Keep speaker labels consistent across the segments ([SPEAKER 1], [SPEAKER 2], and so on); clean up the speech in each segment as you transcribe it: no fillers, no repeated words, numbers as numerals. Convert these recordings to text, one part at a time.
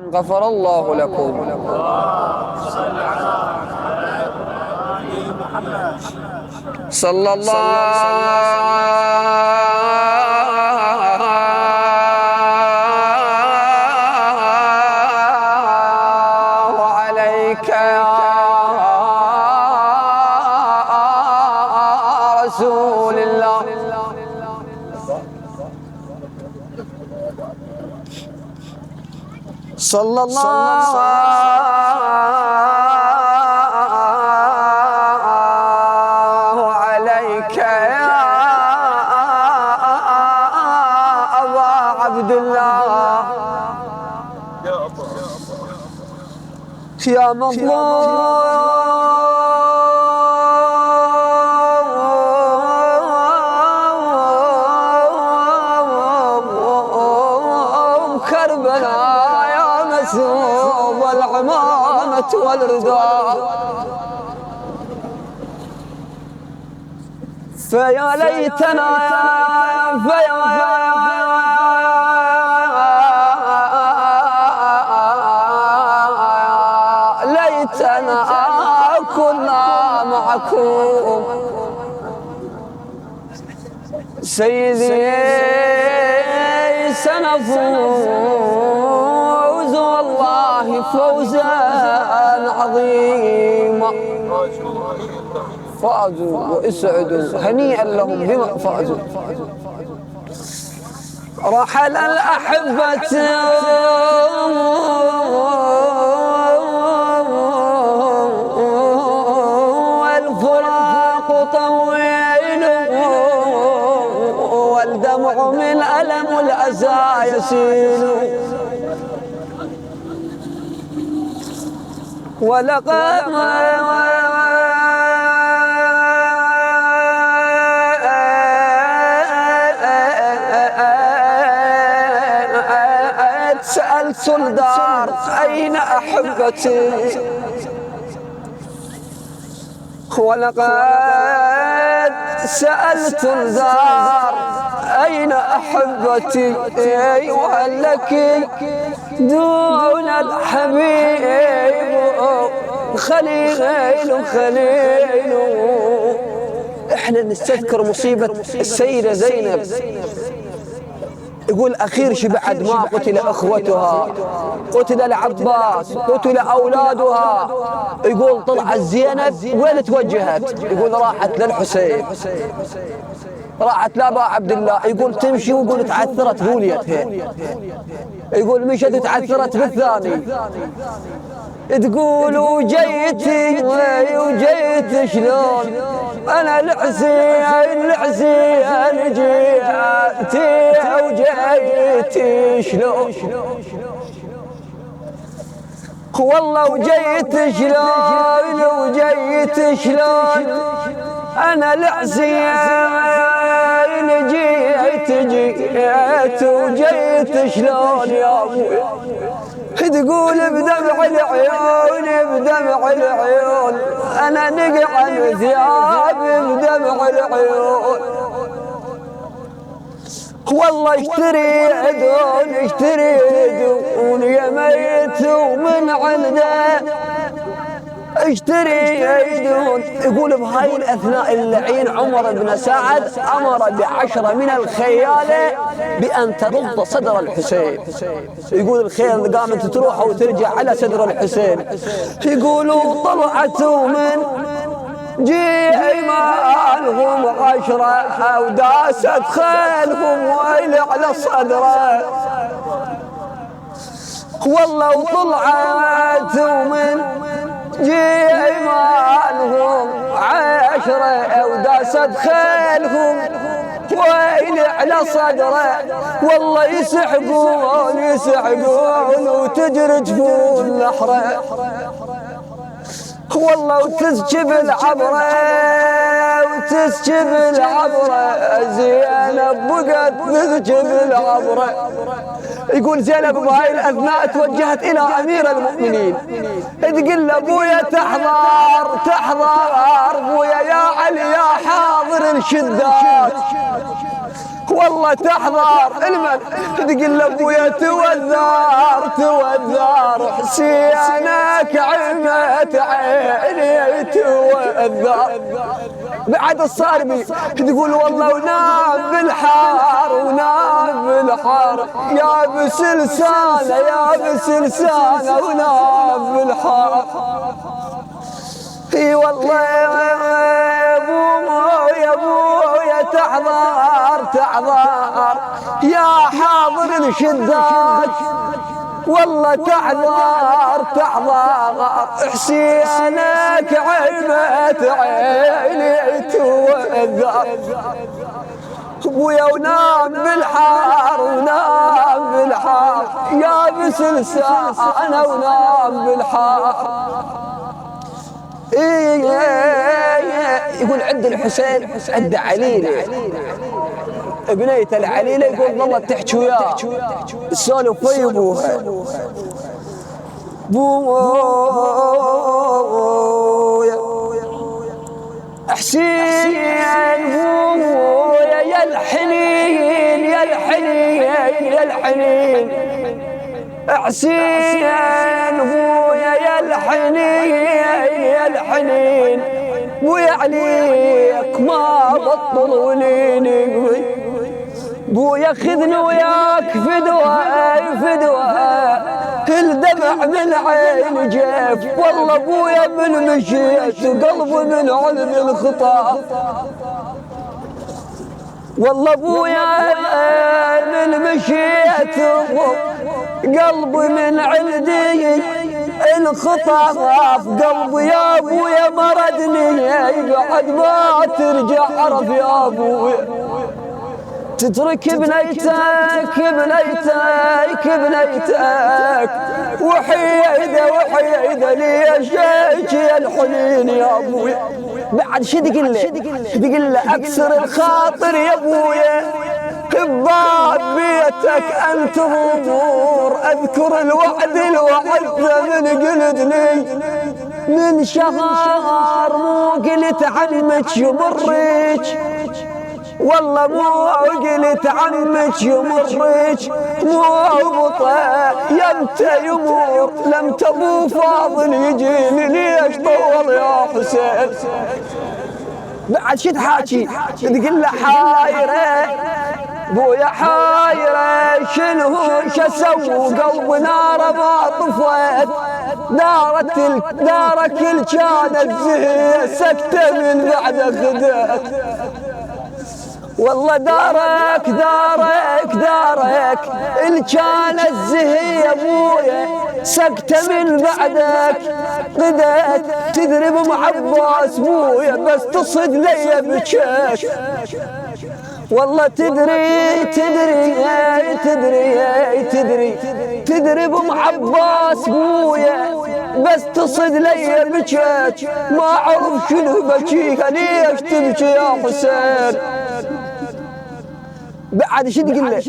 [SPEAKER 1] غفر الله لكم. صلى الله عليك يا رسول الله. صلى الله عليك يا أبا عبد الله يا مظلوم كربلاء يا مسوب العمامة والرداء. فيا ليتنا ليتنا كنا معكم سيدي سنفوز والله فوزا عظيما. فازوا واسعدوا هنيئا لهم بما فازوا. رحل الأحبة والفراق طويل والدمع من ألم الأسى يسيل. ولقد سألت الدار أين أحبتي ولقد سألت الدار أين أحبتي وهل لك دون الحبيب خليل خليل. احنا نستذكر مصيبة السيدة زينب، يقول أخير بعد ما قتل أخوتها، قتل العباس، قتل أولادها، يقول طلعت زينب وين توجهت؟ يقول راحت للحسين، راحت لأبا عبد الله. يقول تمشي ويقول تعثرت بوليتها، يقول مشت تعثرت بالثاني. تقول وجيتي شلون أنا الحسين جيتي وجيتي شلون والله وجيت شلون أنا الحسين جيت وجيت شلون يا أبوي. تقول بدمع العيون أنا نقع ثيابي بدمع العيون. والله اشتري دون يا ميت ومن عنده اشتري دون. يقول بهاي الأثناء اللعين عمر بن سعد أمر ب10 من الخيالة بأن ترد صدر الحسين. يقول الخيل قامت تروح وترجع على صدر الحسين. يقولوا طلعتوا من جيمانهم 10 وداست خيلهم ويل على صدره. والله وطلعتوا من جيمانهم 10 وداست خيلهم ويل على صدره. والله يسحقون وتجري جفون نحره. والله وتسجب العبرة زينب بقت تسجب العبرة. يقول زينب بهاي الأثناء توجهت إلى أمير المؤمنين تقول له أبويا تحضر أبويا يا علي يا حاضر الشدات. والله تحضر المن تقول لابويا توذر توذر حسينك عمت عيني توذر. بعد الصارمي تقول والله ونام بالحار ونام بالحار يابس لسانه يابس لسانه ونام بالحار. اي والله يا ابويا تحضر تحضر يا حاضر الشداد والله تحضر تحضر حسينك عمت عيني توذر. ابويا ونام بالحار ونام بالحار يابس لسانه ونام بالحار. يقول عند الحسين عند عليلة ابنية العليلة يقول والله تحكي وياه السولف ويا ابوها. بويا حسين بويا يا الحنين يا الحنين يا الحنين حسين بويا يا الحنين يا الحنين بويا عليك ما بطلوا ليني بويا خذني وياك فدوة فدوة الدمع من عين جيف والله بويا من مشيت وقلبي من علم الخطا والله بويا من مشيت قلبي من عندي الخطا في قلبي يا ابويا مردني بعد ما ترجع عرف يا ابويا تترك بنيتك بنيتك بنيتك وحيدة وحيدة ليش يا الحنين يا ابويا. بعد شو تقول له اكسر الخاطر يا ابويا بباب بيتك انت ظهور اذكر الوعد الوعد من قلدني من شهر مو قلت عمك يمرك والله مو قلت عمك يمرك مو بطا يمتى يمر لم تبو فاضل يجيني ليش طول يا حسين. بعد شو تحاكي تقول له حايره بويا حايره شنو شسوي قلب نار ما طفيت دارك كل كانت زهيه سكته من بعد خدت والله دارك دارك دارك اللي كانت زهيه ابويا سكته من بعدك قدت تدري ابو عباس بويا بس تصد لي بكيك والله تدري تدري تدري تدري تدري ابو عباس بويا بس تصد لي بكيك ما اعرف شنو بكيك ليش تبكي يا حسين. بعد شو تقول له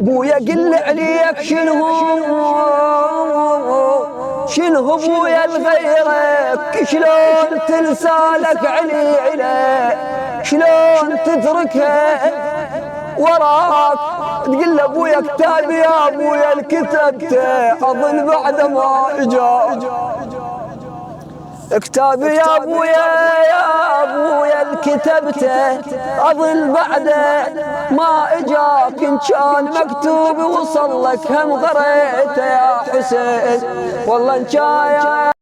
[SPEAKER 1] بويا قل لي عليك شنو بويا لغيرك شلون تنسالك علي شلون تتركها وراك تقول له ابويا كتابي يا ابويا الكتبته اظن بعد ما اجا كتابي يا ابويا الكتبته اظل بعده ما اجاك ان كان مكتوب وصل لك هم قريته يا حسين والله ان كان